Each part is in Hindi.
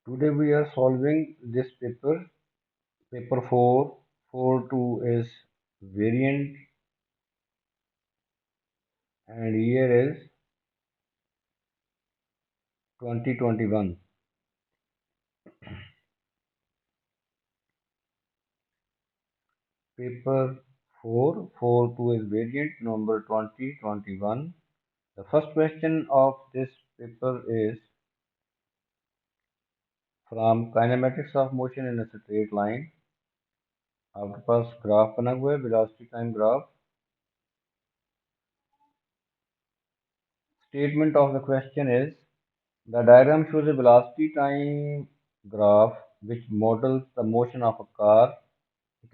Today we are solving this paper 4. 4.2 is variant, and year is 2021. Paper 4. 4.2 is variant number 2021. The first question of this paper is from kinematics of motion in a straight line. आपके पास ग्राफ बना हुआ है, velocity time graph. Statement of the question is the diagram shows a velocity time graph which models the motion of a car.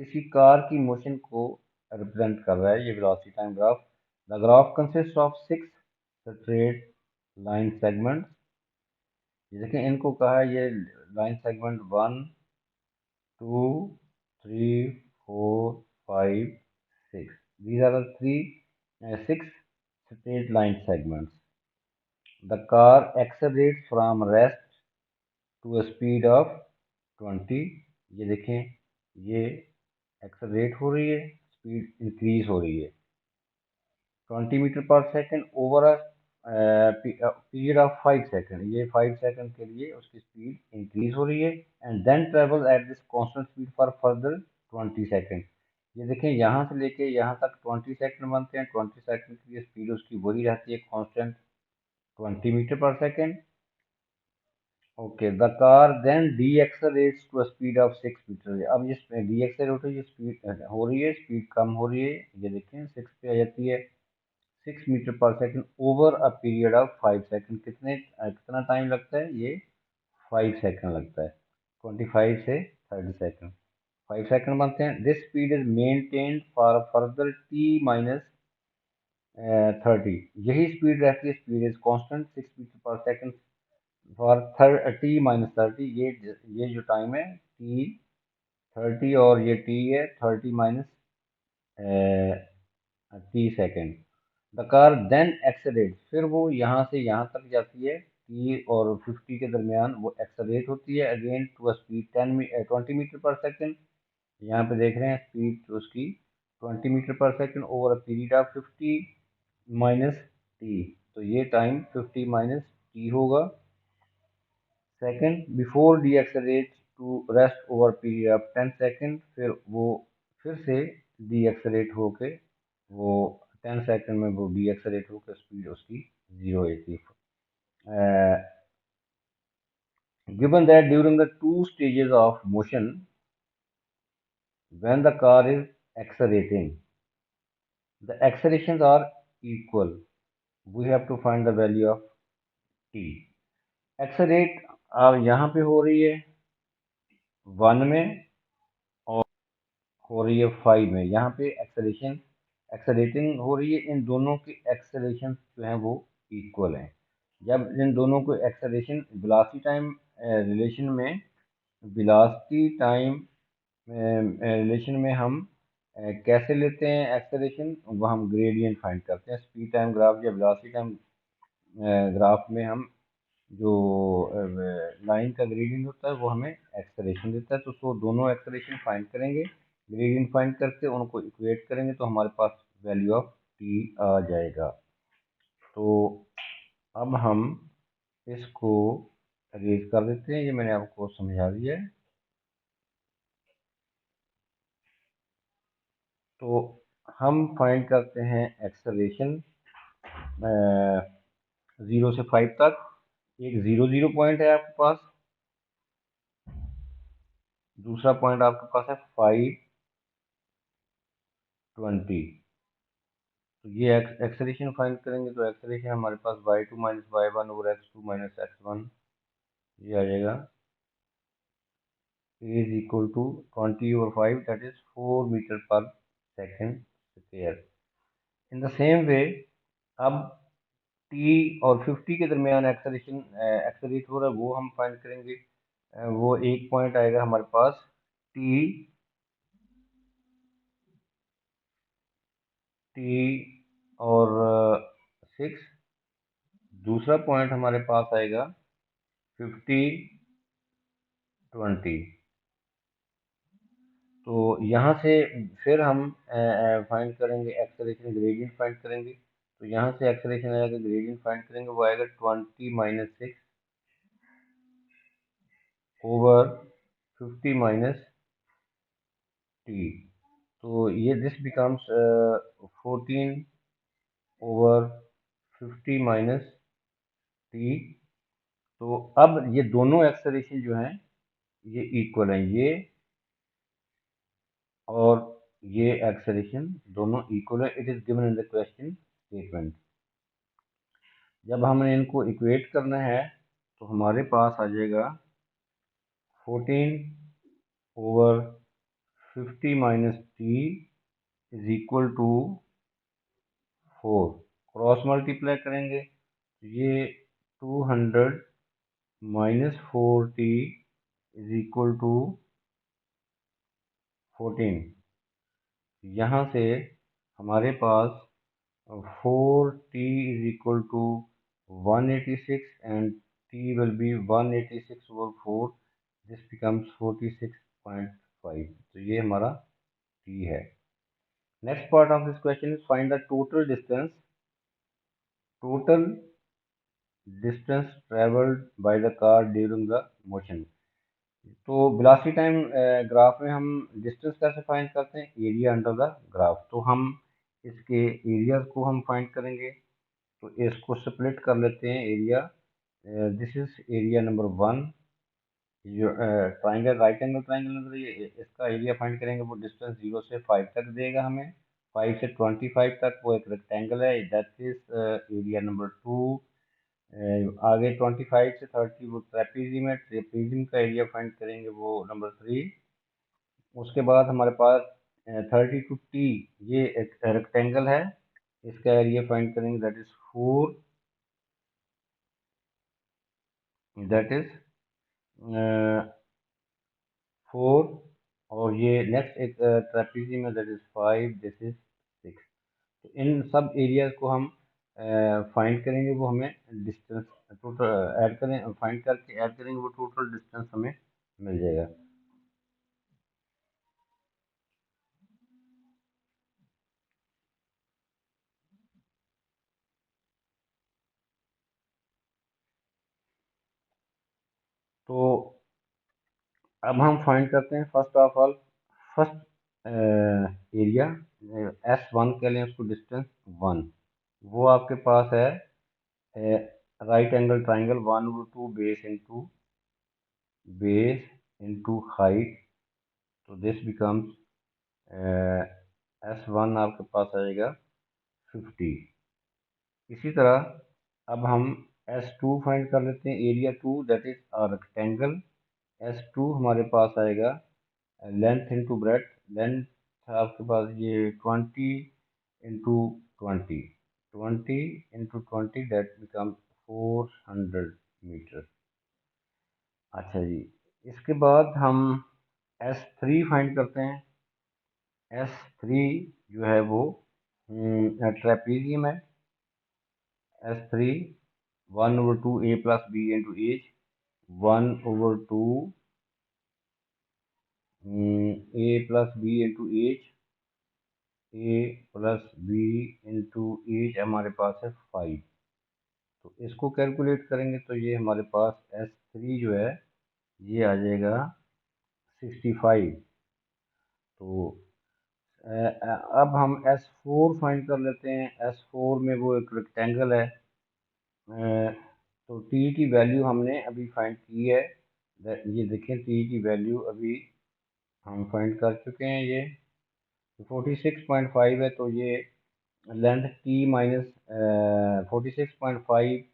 किसी कार की मोशन को रिप्रेजेंट कर रहा है ये velocity time graph. The graph consist of 6 straight line segments. ये देखें, इनको कहा है ये line segment 1, 2, 3, 4, 5, 6. These are the 6 straight line segments. The car accelerates from rest to a speed of 20. ये देखें, ये एक्सेलरेट हो रही है, स्पीड इंक्रीज हो रही है 20 metre per second over a period of 5 second. ये 5 सेकंड के लिए उसकी स्पीड इंक्रीज हो रही है. And then travel at this constant speed for further 20 second. ये देखें, यहाँ से लेके यहाँ तक 20 सेकंड बनते हैं. 20 सेकंड की स्पीड उसकी वही रहती है, constant 20 metre per second. Okay, the car then decelerates to a speed of 6 metre. अब ये डीएक्सेलरेट हो रही है, स्पीड हो रही है, स्पीड कम हो रही है. ये देखें 6 पे आ जाती है, 6 metre per second over a period of 5 second. कितना टाइम लगता है? ये 5 सेकंड लगता है. 25 से 30 सेकंड, 5 सेकंड बनते हैं. This speed is maintained for further T minus 30. यही स्पीड रहती है, speed is constant 6 metre per second for T minus 30. ये जो टाइम है टी 30 और ये टी है 30 minus T second. The car then accelerate. फिर वो यहाँ से यहाँ तक जाती है, टी और 50 के दरमियान वो एक्सेलरेट होती है again to a speed 20 metre per second. यहाँ पे देख रहे हैं स्पीड उसकी 20 metre per second over a period of 50 minus T. तो ये टाइम 50 माइनस टी होगा. Second, before decelerate to rest over period of 10 second. फिर वो फिर से डी एक्सेलरेट होके वो 10 सेकेंड में वो डी एक्सेलरेट होकर स्पीड उसकी 0 हो जाती है. Given that during the 2 stages of motion when the car is accelerating the accelerations are equal, we have to find the value of t. Accelerate अब यहाँ पे हो रही है 1 में और हो रही है 5 में. यहाँ पे एक्सेलरेटिंग हो रही है. इन दोनों की एक्सेलरेशन जो है वो इक्वल हैं. जब इन दोनों को एक्सेलरेशन वेलोसिटी टाइम रिलेशन में वेलोसिटी टाइम रिलेशन में हम कैसे लेते हैं एक्सेलरेशन, वो हम ग्रेडियंट फाइंड करते हैं. स्पीड टाइम ग्राफ या वेलोसिटी टाइम ग्राफ में हम जो लाइन का ग्रेडियंट होता है वो हमें एक्सेलरेशन देता है. तो दोनों एक्सेलरेशन फाइंड करेंगे, ग्रेडियंट फाइंड करके उनको इक्वेट करेंगे तो हमारे पास वैल्यू ऑफ टी आ जाएगा. तो अब हम इसको अरेंज कर देते हैं. ये मैंने आपको समझा दिया है. तो हम फाइंड करते हैं एक्सेलरेशन 0 से 5 तक. एक 0 पॉइंट है आपके पास, दूसरा पॉइंट आपके पास है 5, 20. तो ये एक्सेलरेशन फाइंड करेंगे तो एक्सेलरेशन हमारे पास y2 minus y1 over x2 minus x1 ये आ जाएगा. Is equal to 20 over 5, that is 4 metre per second square. In the same way अब t और 50 के दरमियान एक्सेलरेट हो रहा है वो हम फाइंड करेंगे. वो एक पॉइंट आएगा हमारे पास t और 6. दूसरा पॉइंट हमारे पास आएगा 50 20। तो यहाँ से फिर हम फाइंड करेंगे एक्सेलरेशन ग्रेडियंट फाइंड करेंगे। तो यहाँ से एक्सेलरेशन आएगा, ग्रेडियंट फाइंड करेंगे, वो आएगा 20 - 6 ओवर 50 - t। तो ये दिस बिकम्स 14/50 - t। तो अब ये दोनों एक्सेलरेशन जो हैं ये इक्वल हैं, ये और ये एक्सेलरेशन दोनों इक्वल है। It is given in the question statement. जब हमने इनको इक्वेट करना है तो हमारे पास आ जाएगा 14/50 - t is equal to 4। Cross multiply करेंगे तो ये 200 - 4t इज इक्वल टू 14। यहाँ से हमारे पास 4t is equal to 186 and t will be 186 over 4। This becomes 46.5। तो ये हमारा t है। Next part of this question is find the total distance travelled by the car during the motion. तो वेलोसिटी टाइम ग्राफ में हम डिस्टेंस कैसे फाइंड करते हैं, एरिया अंडर द ग्राफ। तो हम इसके एरियाज को हम फाइंड करेंगे। तो इसको स्प्लिट कर लेते हैं area. This is area number 1। जो triangle right angle triangle number ये इसका एरिया फाइंड करेंगे, वो डिस्टेंस 0 से 5 तक देगा हमें। 5 से 25 तक वो एक रेक्टेंगल है, दैट इज एरिया नंबर 2। आगे 25 से 30 वो ट्रेपीजियम है, ट्रेपीजियम का एरिया फाइंड करेंगे, वो नंबर 3। उसके बाद हमारे पास 32t, ये एक रेक्टेंगल है, इसका एरिया फाइंड करेंगे, दैट इज 4। That is 4। और ये नेक्स्ट एक ट्रेपीजियम है, दैट इज 5। This is 6। तो इन सब एरियाज को हम फाइंड करेंगे, वो हमें डिस्टेंस टोटल ऐड करें, फाइंड करके ऐड करेंगे, वो टोटल डिस्टेंस हमें मिल जाएगा। तो अब हम फाइंड करते हैं first of all first area. S1 के लिए उसको डिस्टेंस 1, वो आपके पास है right angle triangle 1/2 base into height. तो दिस बिकम्स S1 आपके पास आएगा 50। इसी तरह अब हम S2 फाइंड कर लेते हैं, area 2, that is a rectangle. S2 हमारे पास आएगा लेंथ इंटू ब्रेथ। लेंथ आपके पास ये 20 × 20, 20 × 20 दैट बिकम 400 मीटर। अच्छा जी, इसके बाद हम S3 फाइंड करते हैं। S3 जो है वो ट्रेपीजियम है। S3 1/2 a plus b into h, 1/2 a plus b into h, a plus b into h हमारे पास है 5। तो इसको कैलकुलेट करेंगे तो ये हमारे पास S3 जो है ये आ जाएगा 65। तो अब हम S4 फाइंड कर लेते हैं। S4 में वो एक रेक्टेंगल है। तो t की वैल्यू हमने अभी फाइंड की है। ये देखें, t की वैल्यू अभी हम फाइंड कर चुके हैं। ये 46.5 है। तो ये लेंथ t माइनस 46.5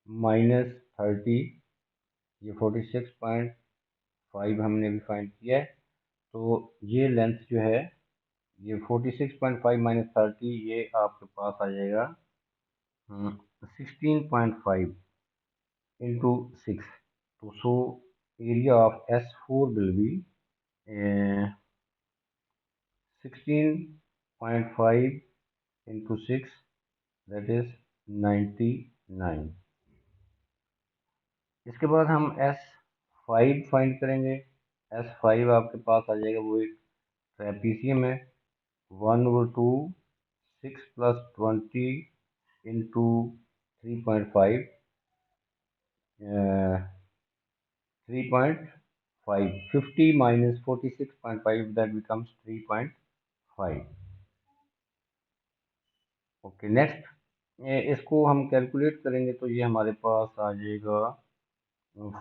माइनस 30, ये 46.5 हमने अभी फाइंड किया है। तो ये लेंथ जो है ये 46.5 माइनस 30, ये आपके पास आ जाएगा 16.5 इंटू 6। तो so area of S4 will be 16.5 into 6, that is 99। इसके बाद हम S5 फाइंड करेंगे। S5 आपके पास आ जाएगा, वो एक ट्रेपीजियम है। 1/2 6 + 20 into 3.5, 3.5, 50 minus 46.5, that becomes 3.5। Okay, next इसको हम कैलकुलेट करेंगे तो ये हमारे पास आ जाएगा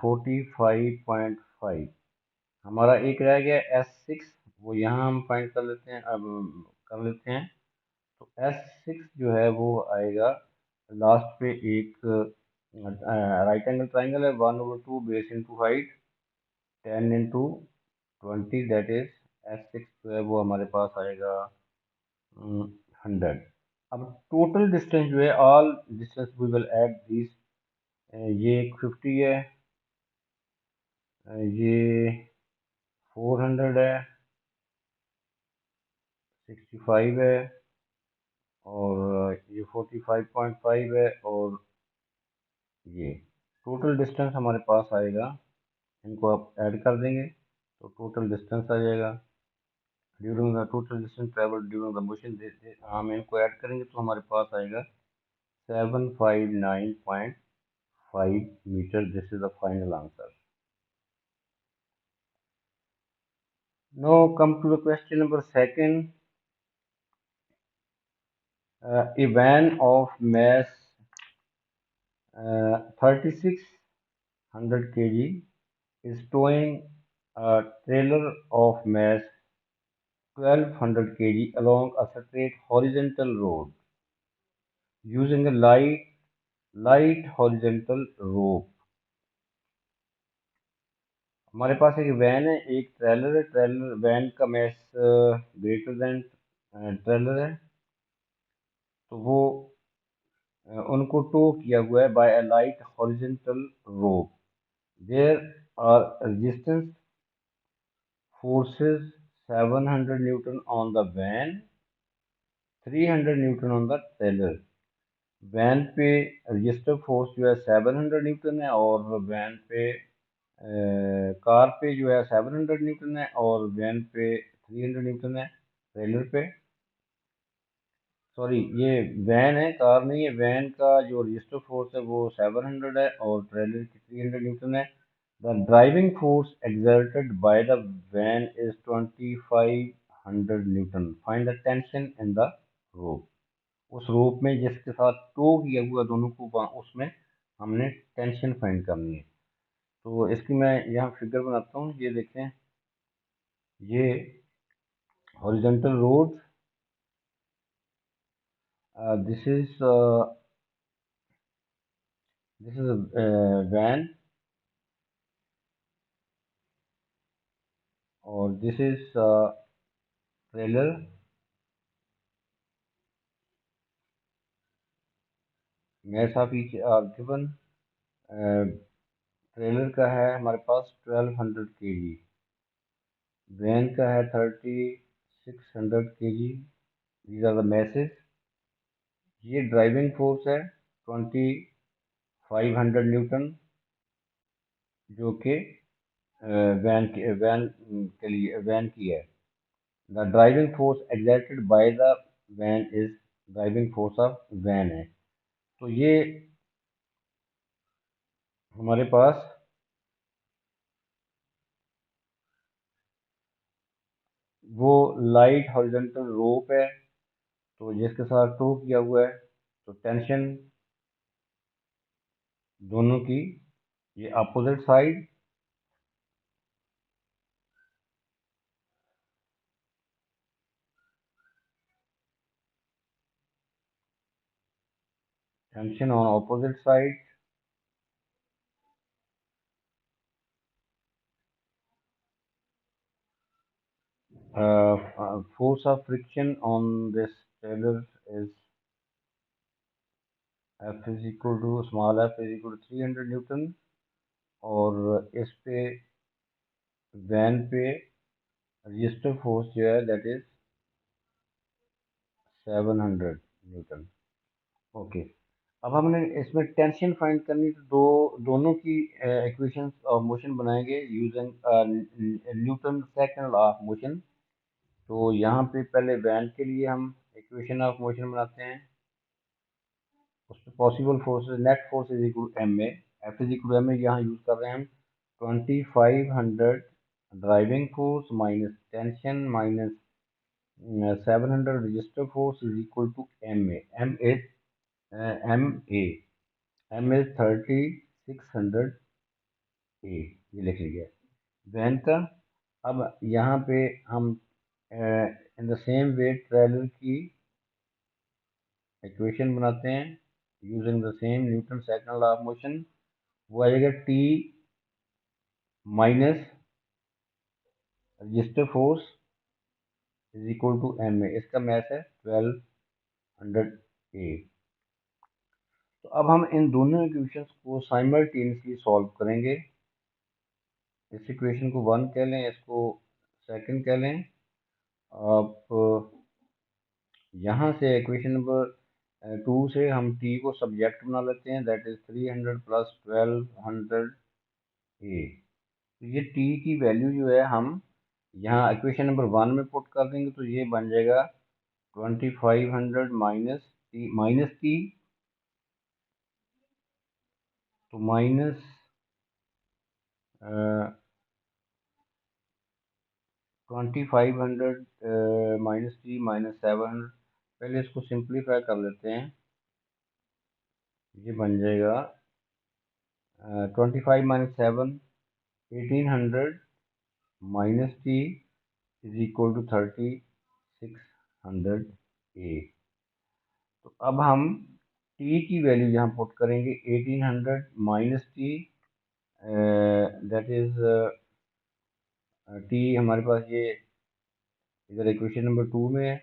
45.5। हमारा एक रह गया S6, वो यहाँ हम फाइंड कर लेते हैं, अब कर लेते हैं। तो S6 जो है वो आएगा लास्ट पे एक राइट एंगल ट्राइंगल है, 1/2 base into height 10 × 20, that is S6 जो है वो हमारे पास आएगा 100। अब टोटल डिस्टेंस जो है, all distance we will add this, ये एक 50 है, ये 400 है, 65 है, और ये 45.5 है, और ये टोटल डिस्टेंस हमारे पास आएगा। इनको आप ऐड कर देंगे तो टोटल डिस्टेंस आ जाएगा। During the total distance travel during the motion, हम इनको ऐड करेंगे तो हमारे पास आएगा 759.5 meter. This is the final answer. Now come to the question number second. A van of mass 3600 kg is towing a trailer of mass 1200 kg along a straight horizontal road using a light horizontal rope. हमारे पास एक वैन है, एक ट्रेलर है। ट्रेलर वैन का मैस ग्रेटर देन ट्रेलर है, तो वो उनको टो किया हुआ है by a light horizontal rope. There are resistance forces 700 newton on the van, 300 newton on the trailer. Van पे रजिस्टर फोर्स जो है 700 न्यूटन है, और वैन पे कार पे जो है 700 न्यूटन है, और वैन पे 300 न्यूटन है ट्रेलर पे। सॉरी, ये वैन है, कार नहीं है। वैन का जो रजिस्टर फोर्स है वो 700 है, और ट्रेलर की 300 न्यूटन है। The driving force exerted by the van is 2500 Newton. Find the tension in the rope. उस रोप में जिसके साथ टो किया हुआ दोनों को, उसमें हमने टेंशन फाइंड करनी है। तो इसकी मैं यहाँ फिगर बनाता हूँ। ये देखें, ये horizontal road, this is van, और this is trailer. Mass of each are given. Trailer का है हमारे पास 1200 kg, वैन का है 3600 kg। These are the masses. ये ड्राइविंग फोर्स है 2500 न्यूटन, जो कि वैन की है। The driving force exerted by the van is driving force of van है। तो ये हमारे पास वो लाइट हॉरिजॉन्टल रोप है, तो जिसके साथ टो किया हुआ है। तो टेंशन दोनों की, ये opposite side, tension on opposite side, force of friction on this trailer is F is equal to, small F is equal to 300 newton, और इस पे वैन पे रजिस्टर फोर्स जो है दैट इज 700 न्यूटन। ओके, अब हमने इसमें टेंशन फाइंड करनी, तो दोनों की इक्वेशंस ऑफ मोशन बनाएंगे using Newton second law of motion. तो यहाँ पे पहले वैन के लिए हम इक्वेशन ऑफ मोशन बनाते हैं। उसमें possible force net force is equal to M A, F is equal to M A, यहाँ यूज कर रहे हैं हम 2500 driving force minus tension minus 700 register force is equal to M A. M A M is 3600 A, ये लिख लिया वैन का। अब यहाँ पे हम in the same way trailer की इक्वेशन बनाते हैं using the same Newton second law of motion. वो आएगा T minus register force is equal to M A, इसका मैथ है 1200 ए। तो अब हम इन दोनों इक्वेशंस को साइमल्टेनियसली सॉल्व करेंगे। इस इक्वेशन को 1 कह लें, इसको सेकंड कह लें। अब यहाँ से इक्वेशन नंबर 2 से हम t को सब्जेक्ट बना लेते हैं, दैट इज 300 प्लस 1200 ए। तो ये t की वैल्यू जो है हम यहाँ इक्वेशन नंबर 1 में पुट कर देंगे, तो ये बन जाएगा 2500 माइनस टी, तो माइनस 2500 माइनस टी माइनस 700। पहले इसको सिंप्लीफाई कर लेते हैं, ये बन जाएगा 25 minus 7 1800 minus T is equal to 3600 ए। तो अब हम टी की वैल्यू यहाँ पुट करेंगे 1800 minus T, that is T हमारे पास ये इधर इक्वेशन नंबर 2 में है,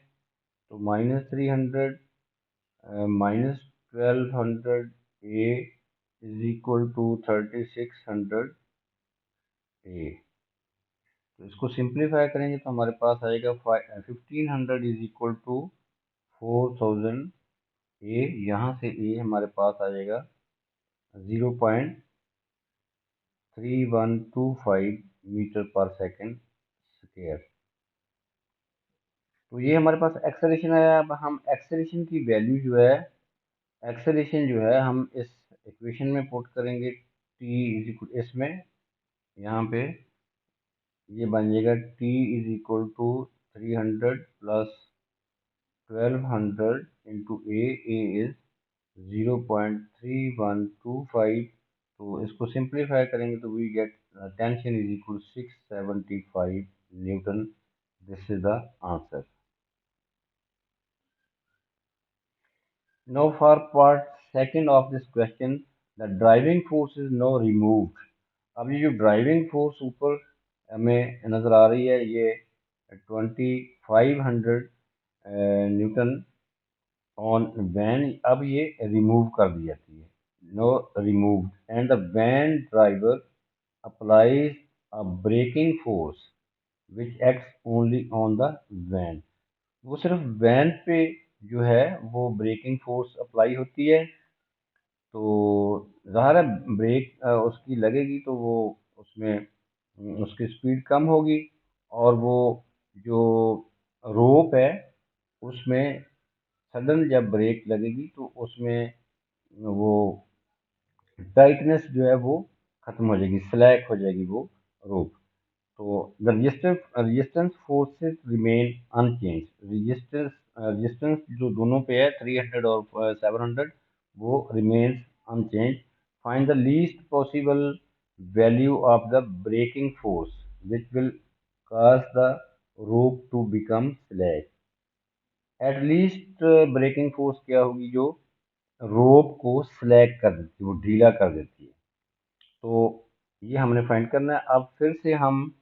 तो minus 300 minus 1200 a is equal to 3600 ए। तो इसको सिंप्लीफाई करेंगे तो हमारे पास आएगा 1500 इज इक्वल टू 4000 ए। यहाँ से ए हमारे पास आ जाएगा 0.3125 मीटर पर सेकेंड स्क्वायर। तो ये हमारे पास एक्सेलरेशन है। अब हम एक्सेलरेशन की वैल्यू जो है, एक्सेलरेशन जो है हम इस इक्वेशन में पुट करेंगे टी इज इक्वल, इसमें यहाँ पे ये बन जाएगा T is equal to 300 plus 1200 into a is 0.3125। तो इसको सिंप्लीफाई करेंगे तो we get tension is equal 675 newton. This is the answer. Now for part second of this question, the driving force is now removed. अब ये जो ड्राइविंग फोर्स ऊपर हमें नज़र आ रही है, ये 2500 न्यूटन ऑन वैन, अब ये रिमूव कर दी जाती है, no removed, and the van driver applies a braking force which acts only on the van. वो सिर्फ वैन पे जो है वो ब्रेकिंग फोर्स अप्लाई होती है। तो ज़ाहिर है ब्रेक उसकी लगेगी तो वो उसमें उसकी स्पीड कम होगी, और वो जो रोप है उसमें सडन जब ब्रेक लगेगी तो उसमें वो टाइटनेस जो है वो खत्म हो जाएगी, स्लैक हो जाएगी वो रोप। तो the resistance forces remain unchanged. Resistance जो दोनों पे है 300 और 700, वो remains unchanged. Find the least possible value of the braking force which will cause the rope to become slack। At least braking force क्या होगी जो रोप को स्लैक कर देती है, वो ढीला कर देती है। तो ये हमने फाइंड करना है। अब फिर से हम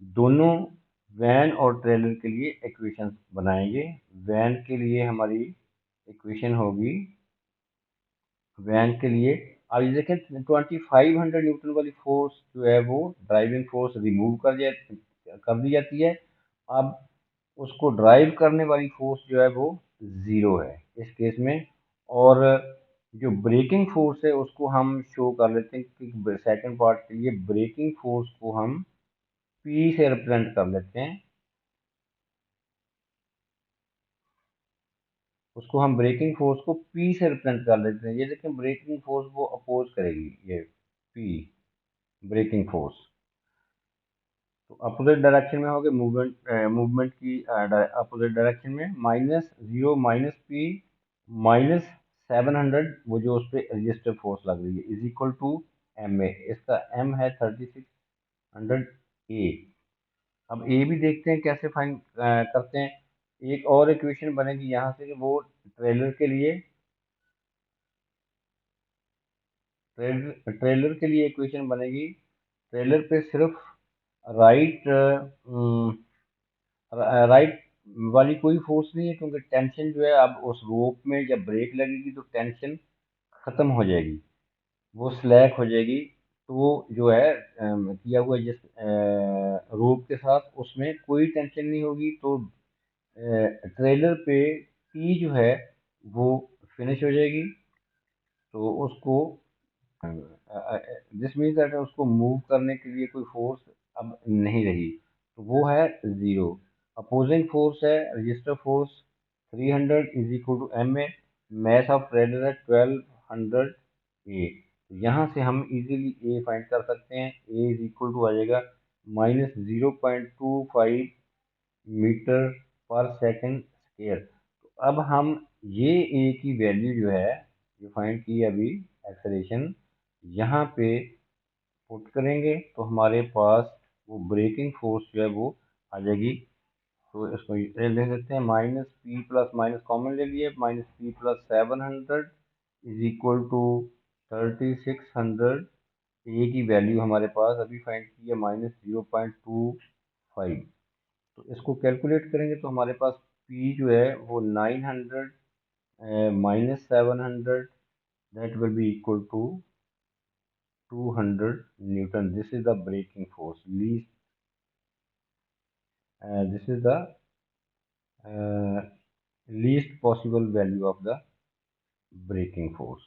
दोनों वैन और ट्रेलर के लिए इक्वेशन बनाएंगे। वैन के लिए हमारी इक्वेशन होगी, वैन के लिए अब ये देखें 2500 न्यूटन वाली फोर्स जो है वो ड्राइविंग फोर्स रिमूव कर दी जाती है। अब उसको ड्राइव करने वाली फोर्स जो है वो ज़ीरो है इस केस में। और जो ब्रेकिंग फोर्स है उसको हम शो कर लेते हैं कि सेकंड पार्ट के लिए ब्रेकिंग फोर्स को हम पी से रिप्रेजेंट कर लेते हैं। उसको हम ब्रेकिंग फोर्स को पी से रिप्रेजेंट कर लेते हैं। ये देखें ब्रेकिंग फोर्स वो अपोज करेगी, ये पी ब्रेकिंग फोर्स। तो अपोजिट डायरेक्शन में हो गए मूवमेंट, मूवमेंट की अपोजिट डायरेक्शन में -0 -p -700, वो जो उस पर रजिस्टर फोर्स लग रही है, is equal to M A. इसका एम है 3600 ए। अब ए भी देखते हैं कैसे फाइंड करते हैं। एक और इक्वेशन बनेगी यहाँ से कि वो ट्रेलर के लिए, ट्रेलर के लिए इक्वेशन बनेगी। ट्रेलर पे सिर्फ राइट राइट वाली कोई फोर्स नहीं है, क्योंकि टेंशन जो है अब उस रोप में जब ब्रेक लगेगी तो टेंशन खत्म हो जाएगी, वो स्लैक हो जाएगी। तो जो है किया हुआ जिस रोप के साथ उसमें कोई टेंशन नहीं होगी, तो ट्रेलर पे टी जो है वो फिनिश हो जाएगी। तो उसको दिस मीन्स दैट उसको मूव करने के लिए कोई फोर्स अब नहीं रही, तो वो है जीरो। अपोजिंग फोर्स है register force 300 is equal to M a. Mass of trailer है 1200 ए। तो यहाँ से हम इजीली ए फाइंड कर सकते हैं। ए इज इक्वल टू आ जाएगा -0.25 मीटर पर सेकंड स्क्वायर। तो अब हम ये ए की वैल्यू जो है, जो फाइंड की है अभी एक्सेलरेशन, यहाँ पे पुट करेंगे तो हमारे पास वो ब्रेकिंग फोर्स जो है वो आ जाएगी। तो इसको ये ले लेते हैं, -p प्लस माइनस कॉमन ले लिए, -p plus 700 is equal to 3600। A की वैल्यू हमारे पास अभी फाइंड की है -0.25। तो इसको कैलकुलेट करेंगे तो हमारे पास P जो है वो 900 -700, that will be equal to 200 newton. This is the braking force least, this is the least possible value of the braking force।